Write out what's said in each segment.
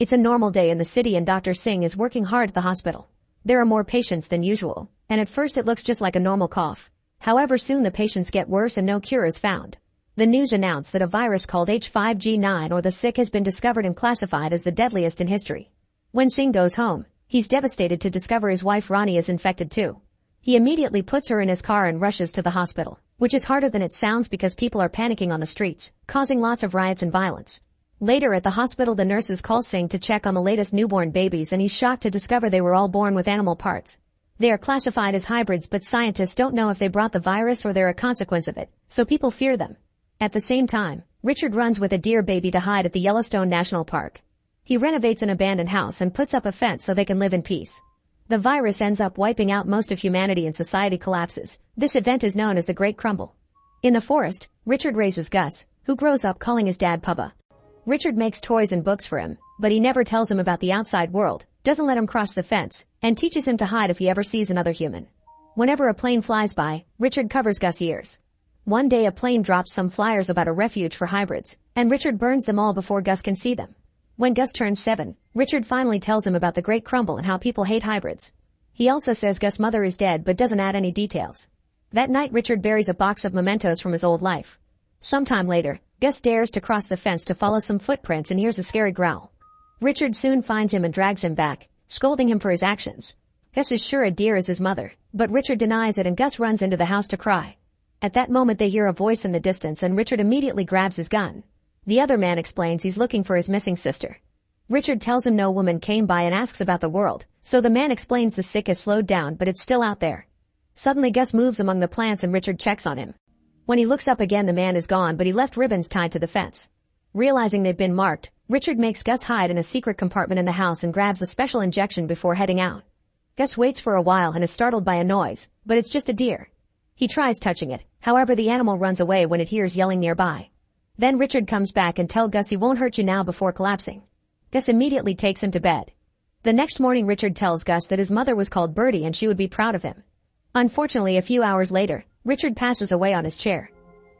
It's a normal day in the city and Dr. Singh is working hard at the hospital. There are more patients than usual, and at first it looks just like a normal cough. However, soon the patients get worse and no cure is found. The news announced that a virus called H5G9 or the sick has been discovered and classified as the deadliest in history. When Singh goes home, he's devastated to discover his wife Rani is infected too. He immediately puts her in his car and rushes to the hospital, which is harder than it sounds because people are panicking on the streets, causing lots of riots and violence. Later at the hospital, the nurses call Singh to check on the latest newborn babies and he's shocked to discover they were all born with animal parts. They are classified as hybrids, but scientists don't know if they brought the virus or they're a consequence of it, so people fear them. At the same time, Richard runs with a deer baby to hide at the Yellowstone National Park. He renovates an abandoned house and puts up a fence so they can live in peace. The virus ends up wiping out most of humanity and society collapses. This event is known as the Great Crumble. In the forest, Richard raises Gus, who grows up calling his dad Pubba. Richard makes toys and books for him, but he never tells him about the outside world, doesn't let him cross the fence, and teaches him to hide if he ever sees another human. Whenever a plane flies by, Richard covers Gus' ears. One day a plane drops some flyers about a refuge for hybrids, and Richard burns them all before Gus can see them. When Gus turns 7, Richard finally tells him about the Great Crumble and how people hate hybrids. He also says Gus' mother is dead but doesn't add any details. That night Richard buries a box of mementos from his old life. Sometime later, Gus dares to cross the fence to follow some footprints and hears a scary growl. Richard soon finds him and drags him back, scolding him for his actions. Gus is sure a deer is his mother, but Richard denies it and Gus runs into the house to cry. At that moment they hear a voice in the distance and Richard immediately grabs his gun. The other man explains he's looking for his missing sister. Richard tells him no woman came by and asks about the world, so the man explains the sick has slowed down but it's still out there. Suddenly Gus moves among the plants and Richard checks on him. When he looks up again the man is gone but he left ribbons tied to the fence. Realizing they've been marked, Richard makes Gus hide in a secret compartment in the house and grabs a special injection before heading out. Gus waits for a while and is startled by a noise, but it's just a deer. He tries touching it, however the animal runs away when it hears yelling nearby. Then Richard comes back and tells Gus he won't hurt you now before collapsing. Gus immediately takes him to bed. The next morning Richard tells Gus that his mother was called Birdie and she would be proud of him. Unfortunately, a few hours later, Richard passes away on his chair.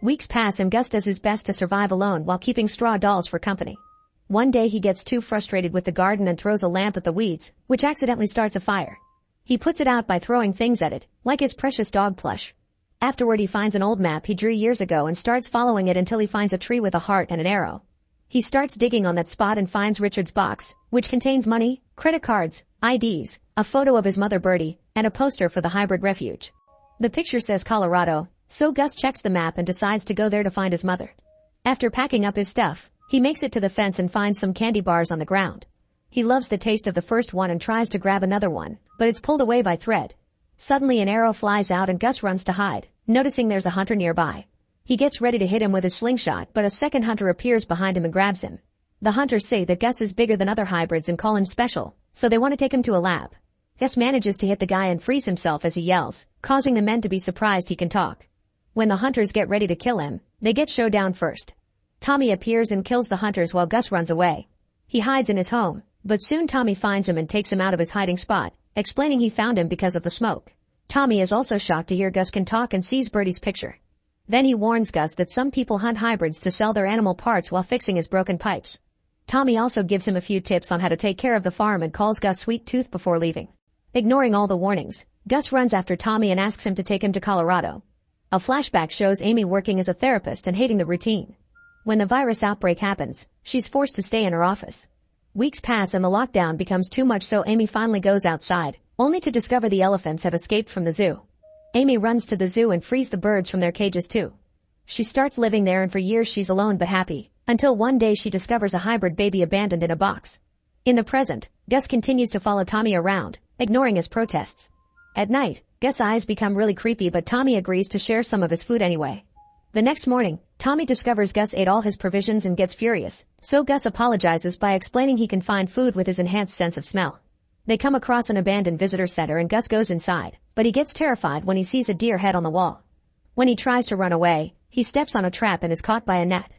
Weeks pass and Gus does his best to survive alone while keeping straw dolls for company. One day he gets too frustrated with the garden and throws a lamp at the weeds, which accidentally starts a fire. He puts it out by throwing things at it, like his precious dog plush. Afterward he finds an old map he drew years ago and starts following it until he finds a tree with a heart and an arrow. He starts digging on that spot and finds Richard's box, which contains money, credit cards, IDs, a photo of his mother Birdie, and a poster for the hybrid refuge. The picture says Colorado, so Gus checks the map and decides to go there to find his mother. After packing up his stuff, he makes it to the fence and finds some candy bars on the ground. He loves the taste of the first one and tries to grab another one, but it's pulled away by thread. Suddenly an arrow flies out and Gus runs to hide, noticing there's a hunter nearby. He gets ready to hit him with his slingshot, but a second hunter appears behind him and grabs him. The hunters say that Gus is bigger than other hybrids and call him special, so they want to take him to a lab. Gus manages to hit the guy and frees himself as he yells, causing the men to be surprised he can talk. When the hunters get ready to kill him, they get showdown first. Tommy appears and kills the hunters while Gus runs away. He hides in his home, but soon Tommy finds him and takes him out of his hiding spot, explaining he found him because of the smoke. Tommy is also shocked to hear Gus can talk and sees Birdie's picture. Then he warns Gus that some people hunt hybrids to sell their animal parts while fixing his broken pipes. Tommy also gives him a few tips on how to take care of the farm and calls Gus Sweet Tooth before leaving. Ignoring all the warnings, Gus runs after Tommy and asks him to take him to Colorado. A flashback shows Amy working as a therapist and hating the routine. When the virus outbreak happens, she's forced to stay in her office. Weeks pass and the lockdown becomes too much, so Amy finally goes outside, only to discover the elephants have escaped from the zoo. Amy runs to the zoo and frees the birds from their cages too. She starts living there and for years she's alone but happy, until one day she discovers a hybrid baby abandoned in a box. In the present, Gus continues to follow Tommy around, ignoring his protests. At night, Gus' eyes become really creepy but Tommy agrees to share some of his food anyway. The next morning, Tommy discovers Gus ate all his provisions and gets furious, so Gus apologizes by explaining he can find food with his enhanced sense of smell. They come across an abandoned visitor center and Gus goes inside, but he gets terrified when he sees a deer head on the wall. When he tries to run away, he steps on a trap and is caught by a net.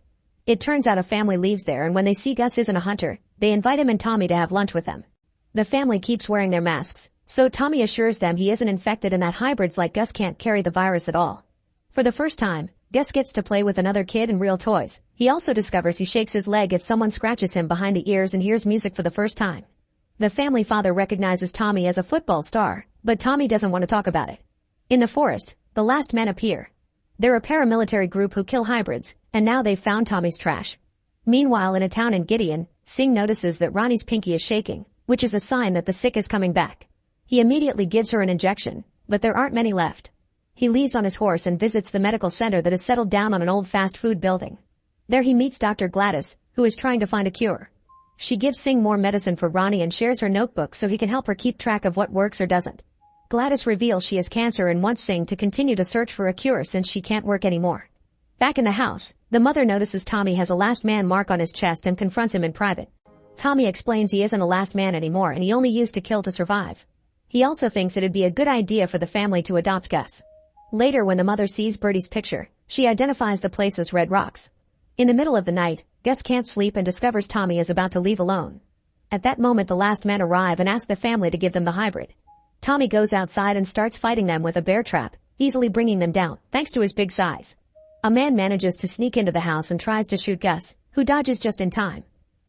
It turns out a family lives there and when they see Gus isn't a hunter, they invite him and Tommy to have lunch with them. The family keeps wearing their masks, so Tommy assures them he isn't infected and that hybrids like Gus can't carry the virus at all. For the first time, Gus gets to play with another kid and real toys. He also discovers he shakes his leg if someone scratches him behind the ears and hears music for the first time. The family father recognizes Tommy as a football star, but Tommy doesn't want to talk about it. In the forest, the last men appear. They're a paramilitary group who kill hybrids, and now they've found Tommy's trash. Meanwhile, in a town in Gideon, Singh notices that Ronnie's pinky is shaking, which is a sign that the sick is coming back. He immediately gives her an injection, but there aren't many left. He leaves on his horse and visits the medical center that is settled down on an old fast food building. There he meets Dr. Gladys, who is trying to find a cure. She gives Singh more medicine for Ronnie and shares her notebook so he can help her keep track of what works or doesn't. Gladys reveals she has cancer and wants Singh to continue to search for a cure since she can't work anymore. Back in the house, the mother notices Tommy has a last man mark on his chest and confronts him in private. Tommy explains he isn't a last man anymore and he only used to kill to survive. He also thinks it'd be a good idea for the family to adopt Gus. Later, when the mother sees Birdie's picture, she identifies the place as Red Rocks. In the middle of the night, Gus can't sleep and discovers Tommy is about to leave alone. At that moment, the last men arrive and ask the family to give them the hybrid. Tommy goes outside and starts fighting them with a bear trap, easily bringing them down, thanks to his big size. A man manages to sneak into the house and tries to shoot Gus, who dodges just in time.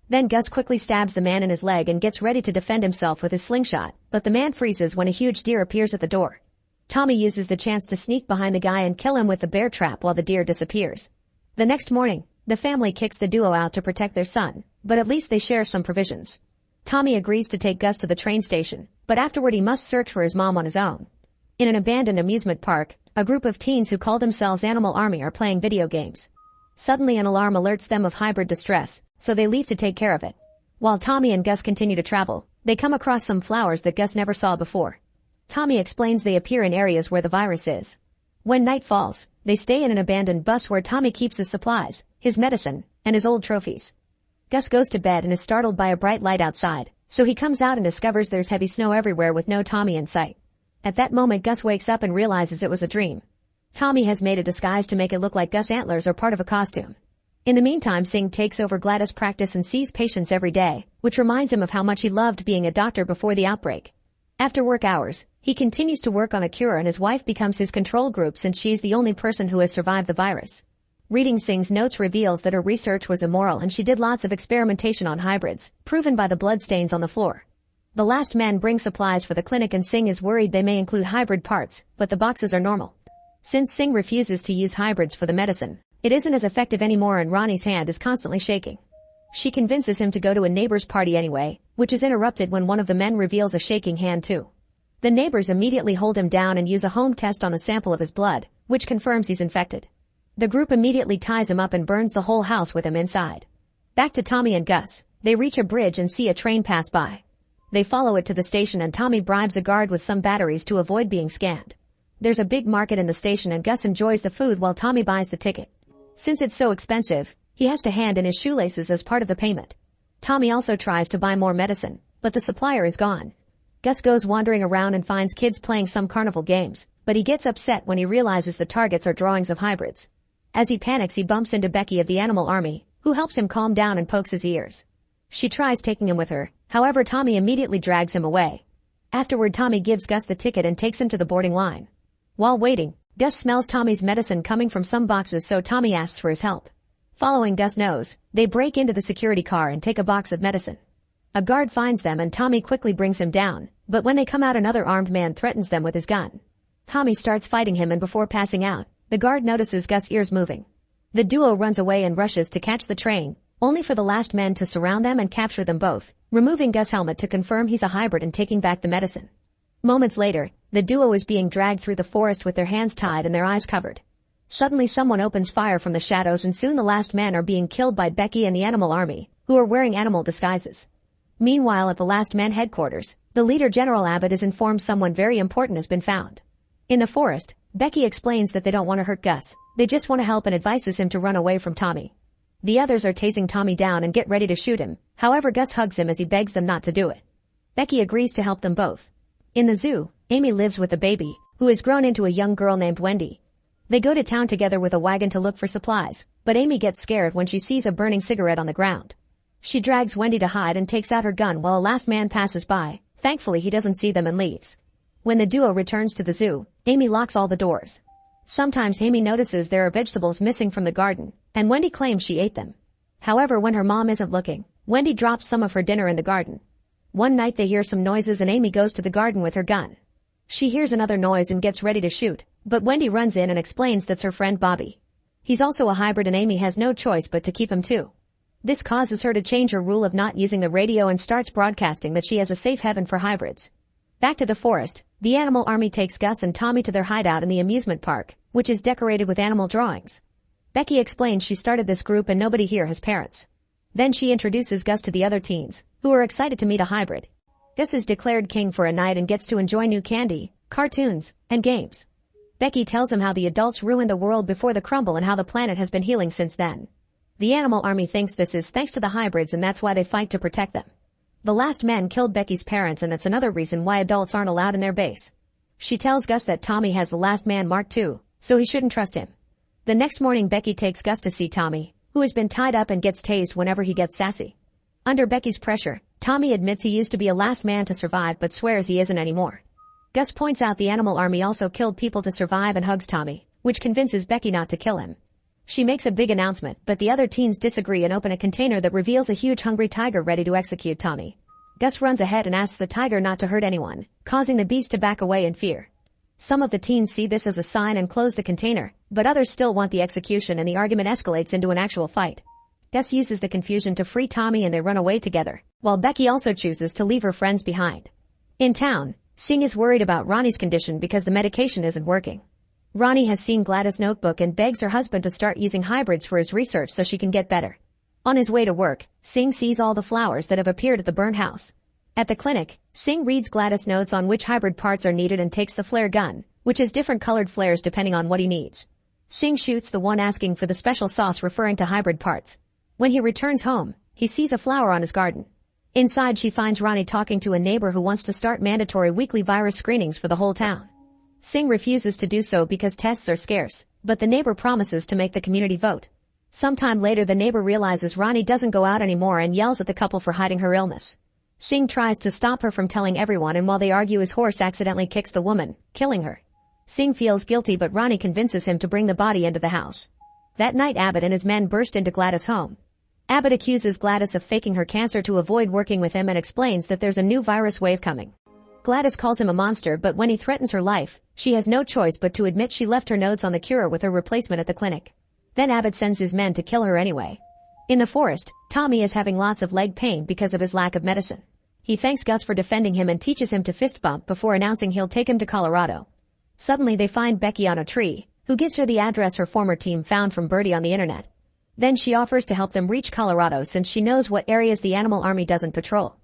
Then Gus quickly stabs the man in his leg and gets ready to defend himself with his slingshot, but the man freezes when a huge deer appears at the door. Tommy uses the chance to sneak behind the guy and kill him with the bear trap while the deer disappears. The next morning, the family kicks the duo out to protect their son, but at least they share some provisions. Tommy agrees to take Gus to the train station, but afterward he must search for his mom on his own. In an abandoned amusement park, a group of teens who call themselves Animal Army are playing video games. Suddenly an alarm alerts them of hybrid distress, so they leave to take care of it. While Tommy and Gus continue to travel, they come across some flowers that Gus never saw before. Tommy explains they appear in areas where the virus is. When night falls, they stay in an abandoned bus where Tommy keeps his supplies, his medicine, and his old trophies. Gus goes to bed and is startled by a bright light outside, so he comes out and discovers there's heavy snow everywhere with no Tommy in sight. At that moment, Gus wakes up and realizes it was a dream. Tommy has made a disguise to make it look like Gus' antlers are part of a costume. In the meantime, Singh takes over Gladys' practice and sees patients every day, which reminds him of how much he loved being a doctor before the outbreak. After work hours, he continues to work on a cure and his wife becomes his control group since she's the only person who has survived the virus. Reading Singh's notes reveals that her research was immoral and she did lots of experimentation on hybrids, proven by the bloodstains on the floor. The last men bring supplies for the clinic and Singh is worried they may include hybrid parts, but the boxes are normal. Since Singh refuses to use hybrids for the medicine, it isn't as effective anymore and Ronnie's hand is constantly shaking. She convinces him to go to a neighbor's party anyway, which is interrupted when one of the men reveals a shaking hand too. The neighbors immediately hold him down and use a home test on a sample of his blood, which confirms he's infected. The group immediately ties him up and burns the whole house with him inside. Back to Tommy and Gus, they reach a bridge and see a train pass by. They follow it to the station and Tommy bribes a guard with some batteries to avoid being scanned. There's a big market in the station and Gus enjoys the food while Tommy buys the ticket. Since it's so expensive, he has to hand in his shoelaces as part of the payment. Tommy also tries to buy more medicine, but the supplier is gone. Gus goes wandering around and finds kids playing some carnival games, but he gets upset when he realizes the targets are drawings of hybrids. As he panics, he bumps into Becky of the Animal Army, who helps him calm down and pokes his ears. She tries taking him with her, however Tommy immediately drags him away. Afterward, Tommy gives Gus the ticket and takes him to the boarding line. While waiting, Gus smells Tommy's medicine coming from some boxes, so Tommy asks for his help. Following Gus' nose, they break into the security car and take a box of medicine. A guard finds them and Tommy quickly brings him down, but when they come out, another armed man threatens them with his gun. Tommy starts fighting him and before passing out, the guard notices Gus' ears moving. The duo runs away and rushes to catch the train, only for the last men to surround them and capture them both, removing Gus' helmet to confirm he's a hybrid and taking back the medicine. Moments later, the duo is being dragged through the forest with their hands tied and their eyes covered. Suddenly someone opens fire from the shadows and soon the last men are being killed by Becky and the Animal Army, who are wearing animal disguises. Meanwhile, at the last men headquarters, the leader General Abbott is informed someone very important has been found. In the forest, Becky explains that they don't want to hurt Gus, they just want to help and advises him to run away from Tommy. The others are tasing Tommy down and get ready to shoot him, however Gus hugs him as he begs them not to do it. Becky agrees to help them both. In the zoo, Amy lives with a baby, who has grown into a young girl named Wendy. They go to town together with a wagon to look for supplies, but Amy gets scared when she sees a burning cigarette on the ground. She drags Wendy to hide and takes out her gun while a last man passes by. Thankfully he doesn't see them and leaves. When the duo returns to the zoo, Amy locks all the doors. Sometimes Amy notices there are vegetables missing from the garden, and Wendy claims she ate them. However, when her mom isn't looking, Wendy drops some of her dinner in the garden. One night they hear some noises and Amy goes to the garden with her gun. She hears another noise and gets ready to shoot, but Wendy runs in and explains that's her friend Bobby. He's also a hybrid and Amy has no choice but to keep him too. This causes her to change her rule of not using the radio and starts broadcasting that she has a safe haven for hybrids. Back to the forest, the animal army takes Gus and Tommy to their hideout in the amusement park, which is decorated with animal drawings. Becky explains she started this group and nobody here has parents. Then she introduces Gus to the other teens, who are excited to meet a hybrid. Gus is declared king for a night and gets to enjoy new candy, cartoons, and games. Becky tells him how the adults ruined the world before the crumble and how the planet has been healing since then. The animal army thinks this is thanks to the hybrids and that's why they fight to protect them. The last men killed Becky's parents and that's another reason why adults aren't allowed in their base. She tells Gus that Tommy has the last man marked too, so he shouldn't trust him. The next morning Becky takes Gus to see Tommy, who has been tied up and gets tased whenever he gets sassy. Under Becky's pressure, Tommy admits he used to be a last man to survive but swears he isn't anymore. Gus points out the animal army also killed people to survive and hugs Tommy, which convinces Becky not to kill him. She makes a big announcement, but the other teens disagree and open a container that reveals a huge hungry tiger ready to execute Tommy. Gus runs ahead and asks the tiger not to hurt anyone, causing the beast to back away in fear. Some of the teens see this as a sign and close the container, but others still want the execution and the argument escalates into an actual fight. Gus uses the confusion to free Tommy and they run away together, while Becky also chooses to leave her friends behind. In town, Singh is worried about Ronnie's condition because the medication isn't working. Ronnie has seen Gladys' notebook and begs her husband to start using hybrids for his research so she can get better. On his way to work, Singh sees all the flowers that have appeared at the burnt house. At the clinic, Singh reads Gladys' notes on which hybrid parts are needed and takes the flare gun, which has different colored flares depending on what he needs. Singh shoots the one asking for the special sauce referring to hybrid parts. When he returns home, he sees a flower on his garden. Inside she finds Ronnie talking to a neighbor who wants to start mandatory weekly virus screenings for the whole town. Singh refuses to do so because tests are scarce, but the neighbor promises to make the community vote. Sometime later the neighbor realizes Ronnie doesn't go out anymore and yells at the couple for hiding her illness. Singh tries to stop her from telling everyone and while they argue his horse accidentally kicks the woman, killing her. Singh feels guilty but Ronnie convinces him to bring the body into the house. That night Abbott and his men burst into Gladys' home. Abbott accuses Gladys of faking her cancer to avoid working with him and explains that there's a new virus wave coming. Gladys calls him a monster but when he threatens her life, she has no choice but to admit she left her notes on the cure with her replacement at the clinic. Then Abbott sends his men to kill her anyway. In the forest, Tommy is having lots of leg pain because of his lack of medicine. He thanks Gus for defending him and teaches him to fist bump before announcing he'll take him to Colorado. Suddenly they find Becky on a tree, who gives her the address her former team found from Birdie on the internet. Then she offers to help them reach Colorado since she knows what areas the animal army doesn't patrol.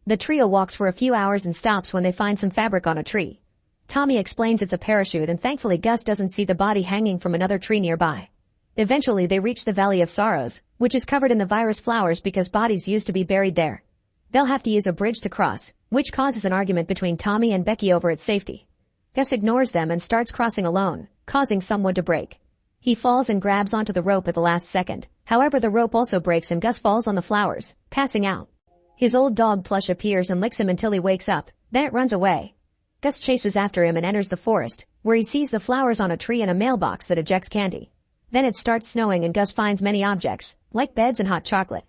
The trio walks for a few hours and stops when they find some fabric on a tree. Tommy explains it's a parachute and thankfully Gus doesn't see the body hanging from another tree nearby. Eventually they reach the Valley of Sorrows, which is covered in the virus flowers because bodies used to be buried there. They'll have to use a bridge to cross, which causes an argument between Tommy and Becky over its safety. Gus ignores them and starts crossing alone, causing someone to break. He falls and grabs onto the rope at the last second. However, the rope also breaks and Gus falls on the flowers, passing out. His old dog Plush appears and licks him until he wakes up, then it runs away. Gus chases after him and enters the forest, where he sees the flowers on a tree and a mailbox that ejects candy. Then it starts snowing and Gus finds many objects, like beds and hot chocolate.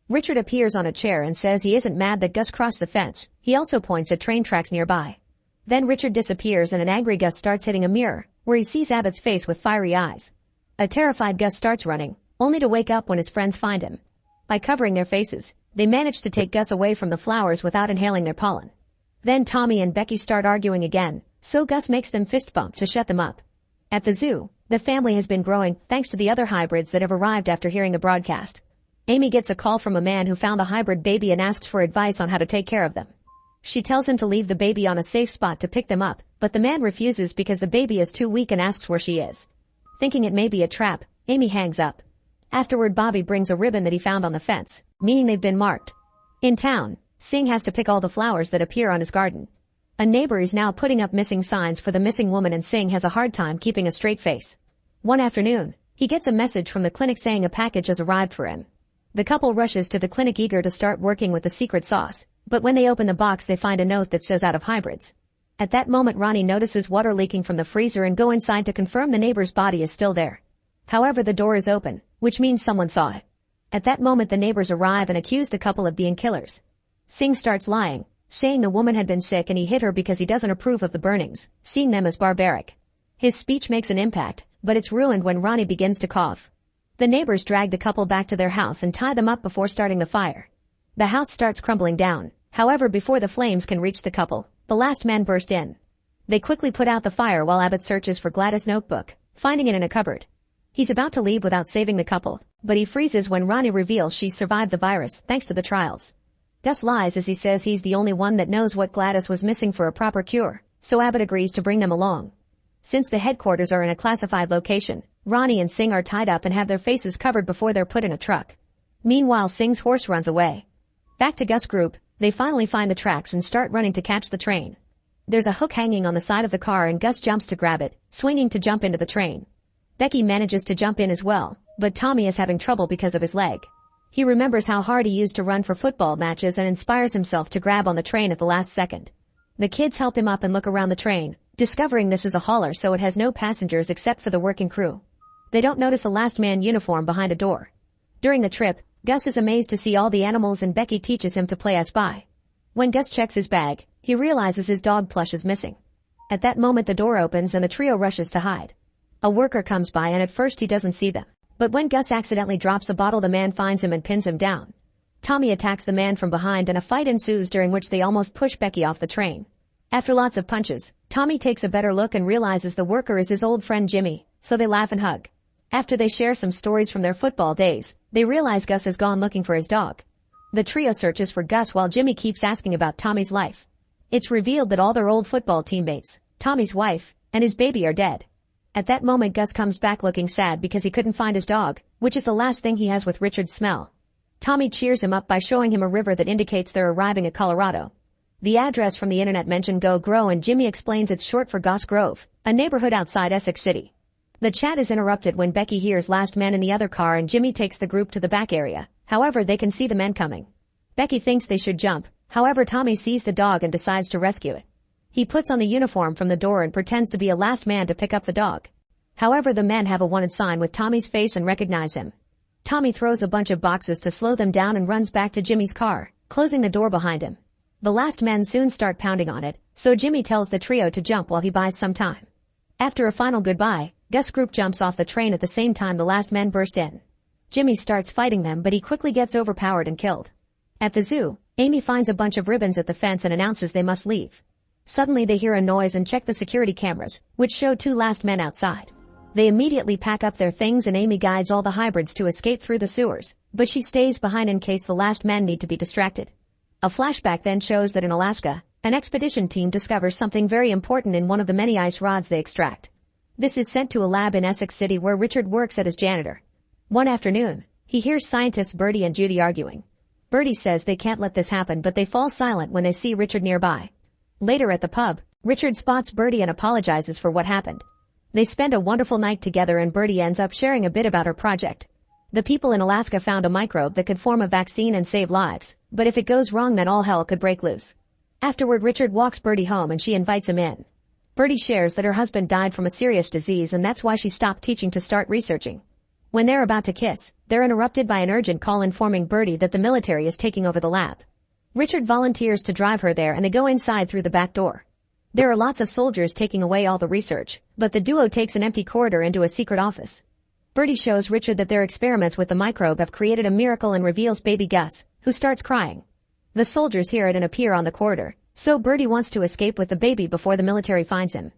Richard appears on a chair and says he isn't mad that Gus crossed the fence. He also points at train tracks nearby. Then Richard disappears and an angry Gus starts hitting a mirror, where he sees Abbott's face with fiery eyes. A terrified Gus starts running, only to wake up when his friends find him. By covering their faces, they manage to take Gus away from the flowers without inhaling their pollen. Then Tommy and Becky start arguing again, so Gus makes them fist bump to shut them up. At the zoo, the family has been growing thanks to the other hybrids that have arrived after hearing the broadcast. Amy gets a call from a man who found the hybrid baby and asks for advice on how to take care of them. She tells him to leave the baby on a safe spot to pick them up, but the man refuses because the baby is too weak and asks where she is. Thinking it may be a trap, Amy hangs up. Afterward, Bobby brings a ribbon that he found on the fence, meaning they've been marked. In town, Singh has to pick all the flowers that appear on his garden. A neighbor is now putting up missing signs for the missing woman and Singh has a hard time keeping a straight face. One afternoon, he gets a message from the clinic saying a package has arrived for him. The couple rushes to the clinic eager to start working with the secret sauce, but when they open the box they find a note that says out of hybrids. At that moment Ronnie notices water leaking from the freezer and go inside to confirm the neighbor's body is still there. However, the door is open, which means someone saw it. At that moment the neighbors arrive and accuse the couple of being killers. Singh starts lying, saying the woman had been sick and he hit her because he doesn't approve of the burnings, seeing them as barbaric. His speech makes an impact, but it's ruined when Ronnie begins to cough. The neighbors drag the couple back to their house and tie them up before starting the fire. The house starts crumbling down. However, before the flames can reach the couple, the last man burst in. They quickly put out the fire while Abbott searches for Gladys' notebook, finding it in a cupboard. He's about to leave without saving the couple, but he freezes when Ronnie reveals she survived the virus thanks to the trials. Gus lies as he says he's the only one that knows what Gladys was missing for a proper cure, so Abbott agrees to bring them along. Since the headquarters are in a classified location, Ronnie and Singh are tied up and have their faces covered before they're put in a truck. Meanwhile, Singh's horse runs away. Back to Gus' group, they finally find the tracks and start running to catch the train. There's a hook hanging on the side of the car and Gus jumps to grab it, swinging to jump into the train. Becky manages to jump in as well, but Tommy is having trouble because of his leg. He remembers how hard he used to run for football matches and inspires himself to grab on the train at the last second. The kids help him up and look around the train, discovering this is a hauler so it has no passengers except for the working crew. They don't notice a last man uniform behind a door. During the trip, Gus is amazed to see all the animals and Becky teaches him to play I Spy. When Gus checks his bag, he realizes his dog plush is missing. At that moment the door opens and the trio rushes to hide. A worker comes by and at first he doesn't see them. But when Gus accidentally drops a bottle the man finds him and pins him down. Tommy attacks the man from behind and a fight ensues during which they almost push Becky off the train. After lots of punches, Tommy takes a better look and realizes the worker is his old friend Jimmy, so they laugh and hug. After they share some stories from their football days, they realize Gus has gone looking for his dog. The trio searches for Gus while Jimmy keeps asking about Tommy's life. It's revealed that all their old football teammates, Tommy's wife, and his baby are dead. At that moment Gus comes back looking sad because he couldn't find his dog, which is the last thing he has with Richard's smell. Tommy cheers him up by showing him a river that indicates they're arriving at Colorado. The address from the internet mentioned Go Grow and Jimmy explains it's short for Goss Grove, a neighborhood outside Essex City. The chat is interrupted when Becky hears last man in the other car and Jimmy takes the group to the back area. However, they can see the men coming. Becky thinks they should jump. However, Tommy sees the dog and decides to rescue it. He puts on the uniform from the door and pretends to be a last man to pick up the dog. However, the men have a wanted sign with Tommy's face and recognize him. Tommy throws a bunch of boxes to slow them down and runs back to Jimmy's car, closing the door behind him. The last men soon start pounding on it, so Jimmy tells the trio to jump while he buys some time. After a final goodbye, Gus' group jumps off the train at the same time the last men burst in. Jimmy starts fighting them but he quickly gets overpowered and killed. At the zoo, Amy finds a bunch of ribbons at the fence and announces they must leave. Suddenly they hear a noise and check the security cameras, which show two last men outside. They immediately pack up their things and Amy guides all the hybrids to escape through the sewers, but she stays behind in case the last men need to be distracted. A flashback then shows that in Alaska, an expedition team discovers something very important in one of the many ice rods they extract. This is sent to a lab in Essex City where Richard works as janitor. One afternoon, he hears scientists Bertie and Judy arguing. Bertie says they can't let this happen but they fall silent when they see Richard nearby. Later at the pub, Richard spots Bertie and apologizes for what happened. They spend a wonderful night together and Bertie ends up sharing a bit about her project. The people in Alaska found a microbe that could form a vaccine and save lives, but if it goes wrong then all hell could break loose. Afterward Richard walks Bertie home and she invites him in. Bertie shares that her husband died from a serious disease and that's why she stopped teaching to start researching. When they're about to kiss, they're interrupted by an urgent call informing Bertie that the military is taking over the lab. Richard volunteers to drive her there and they go inside through the back door. There are lots of soldiers taking away all the research, but the duo takes an empty corridor into a secret office. Bertie shows Richard that their experiments with the microbe have created a miracle and reveals baby Gus, who starts crying. The soldiers hear it and appear on the corridor, so Bertie wants to escape with the baby before the military finds him.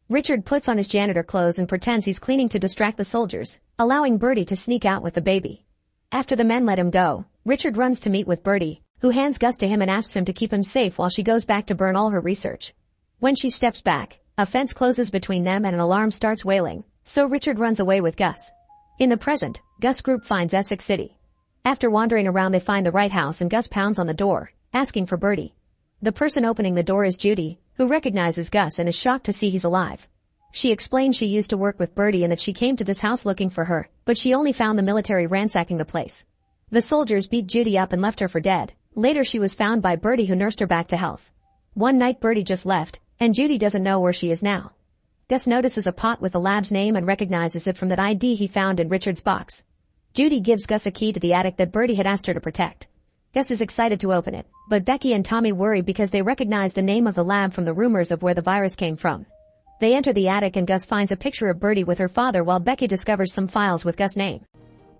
Richard puts on his janitor clothes and pretends he's cleaning to distract the soldiers, allowing Bertie to sneak out with the baby. After the men let him go, Richard runs to meet with Bertie, who hands Gus to him and asks him to keep him safe while she goes back to burn all her research. When she steps back, a fence closes between them and an alarm starts wailing, so Richard runs away with Gus. In the present, Gus' group finds Essex City. After wandering around they find the right house and Gus pounds on the door, asking for Bertie. The person opening the door is Judy, who recognizes Gus and is shocked to see he's alive. She explains she used to work with Bertie and that she came to this house looking for her, but she only found the military ransacking the place. The soldiers beat Judy up and left her for dead. Later she was found by Bertie who nursed her back to health. One night Bertie just left, and Judy doesn't know where she is now. Gus notices a pot with the lab's name and recognizes it from that ID he found in Richard's box. Judy gives Gus a key to the attic that Birdie had asked her to protect. Gus is excited to open it, but Becky and Tommy worry because they recognize the name of the lab from the rumors of where the virus came from. They enter the attic and Gus finds a picture of Birdie with her father while Becky discovers some files with Gus' name.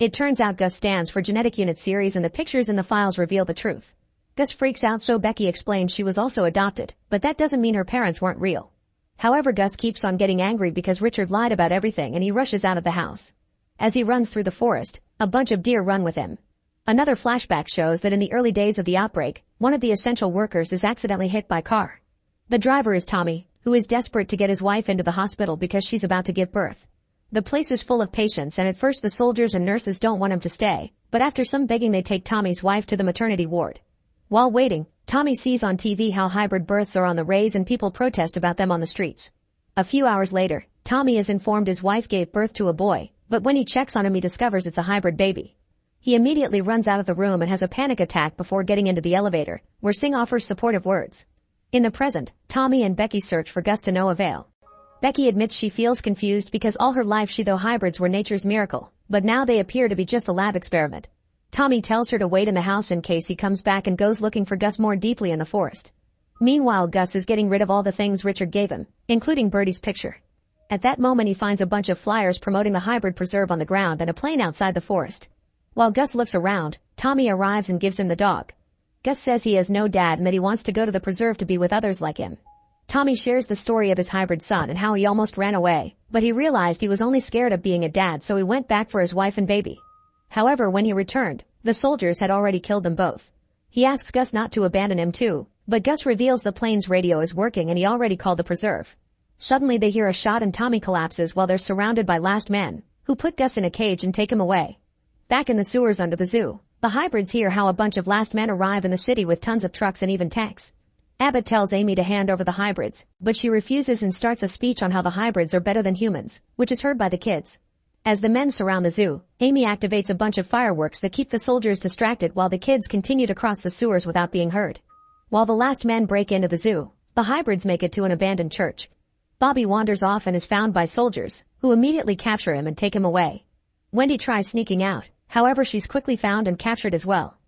It turns out Gus stands for Genetic Unit Series and the pictures in the files reveal the truth. Gus freaks out so Becky explains she was also adopted, but that doesn't mean her parents weren't real. However, Gus keeps on getting angry because Richard lied about everything and he rushes out of the house. As he runs through the forest, a bunch of deer run with him. Another flashback shows that in the early days of the outbreak, one of the essential workers is accidentally hit by a car. The driver is Tommy, who is desperate to get his wife into the hospital because she's about to give birth. The place is full of patients and at first the soldiers and nurses don't want him to stay, but after some begging they take Tommy's wife to the maternity ward. While waiting, Tommy sees on TV how hybrid births are on the rise and people protest about them on the streets. A few hours later, Tommy is informed his wife gave birth to a boy, but when he checks on him he discovers it's a hybrid baby. He immediately runs out of the room and has a panic attack before getting into the elevator, where Singh offers supportive words. In the present, Tommy and Becky search for Gus to no avail. Becky admits she feels confused because all her life she thought hybrids were nature's miracle, but now they appear to be just a lab experiment. Tommy tells her to wait in the house in case he comes back and goes looking for Gus more deeply in the forest. Meanwhile, Gus is getting rid of all the things Richard gave him, including Birdie's picture. At that moment he finds a bunch of flyers promoting the hybrid preserve on the ground and a plane outside the forest. While Gus looks around, Tommy arrives and gives him the dog. Gus says he has no dad and that he wants to go to the preserve to be with others like him. Tommy shares the story of his hybrid son and how he almost ran away, but he realized he was only scared of being a dad so he went back for his wife and baby. However, when he returned, the soldiers had already killed them both. He asks Gus not to abandon him too, but Gus reveals the plane's radio is working and he already called the preserve. Suddenly they hear a shot and Tommy collapses while they're surrounded by last men, who put Gus in a cage and take him away. Back in the sewers under the zoo, the hybrids hear how a bunch of last men arrive in the city with tons of trucks and even tanks. Abbott tells Amy to hand over the hybrids, but she refuses and starts a speech on how the hybrids are better than humans, which is heard by the kids. As the men surround the zoo, Amy activates a bunch of fireworks that keep the soldiers distracted while the kids continue to cross the sewers without being heard. While the last men break into the zoo, the hybrids make it to an abandoned church. Bobby wanders off and is found by soldiers, who immediately capture him and take him away. Wendy tries sneaking out, however she's quickly found and captured as well.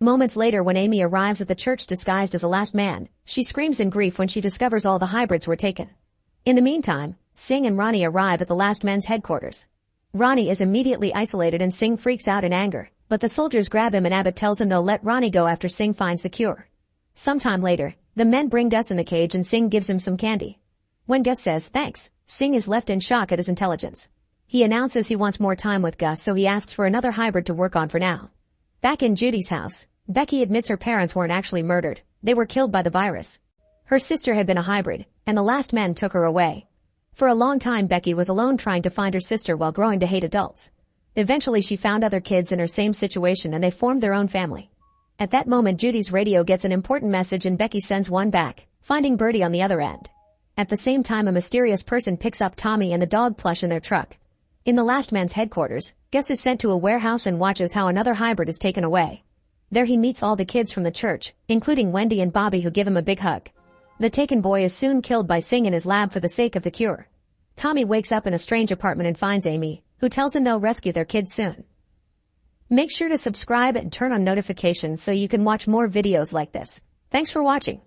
Moments later when Amy arrives at the church disguised as a last man, she screams in grief when she discovers all the hybrids were taken. In the meantime, Singh and Ronnie arrive at the last men's headquarters. Ronnie is immediately isolated and Singh freaks out in anger, but the soldiers grab him and Abbott tells him they'll let Ronnie go after Singh finds the cure. Sometime later, the men bring Gus in the cage and Singh gives him some candy. When Gus says thanks, Singh is left in shock at his intelligence. He announces he wants more time with Gus so he asks for another hybrid to work on for now. Back in Judy's house, Becky admits her parents weren't actually murdered, they were killed by the virus. Her sister had been a hybrid, and the last men took her away. For a long time Becky was alone trying to find her sister while growing to hate adults. Eventually she found other kids in her same situation and they formed their own family. At that moment Judy's radio gets an important message and Becky sends one back, finding Birdie on the other end. At the same time a mysterious person picks up Tommy and the dog plush in their truck. In the last man's headquarters, Gus is sent to a warehouse and watches how another hybrid is taken away. There he meets all the kids from the church, including Wendy and Bobby who give him a big hug. The taken boy is soon killed by Singh in his lab for the sake of the cure. Tommy wakes up in a strange apartment and finds Amy, who tells him they'll rescue their kids soon. Make sure to subscribe and turn on notifications so you can watch more videos like this. Thanks for watching.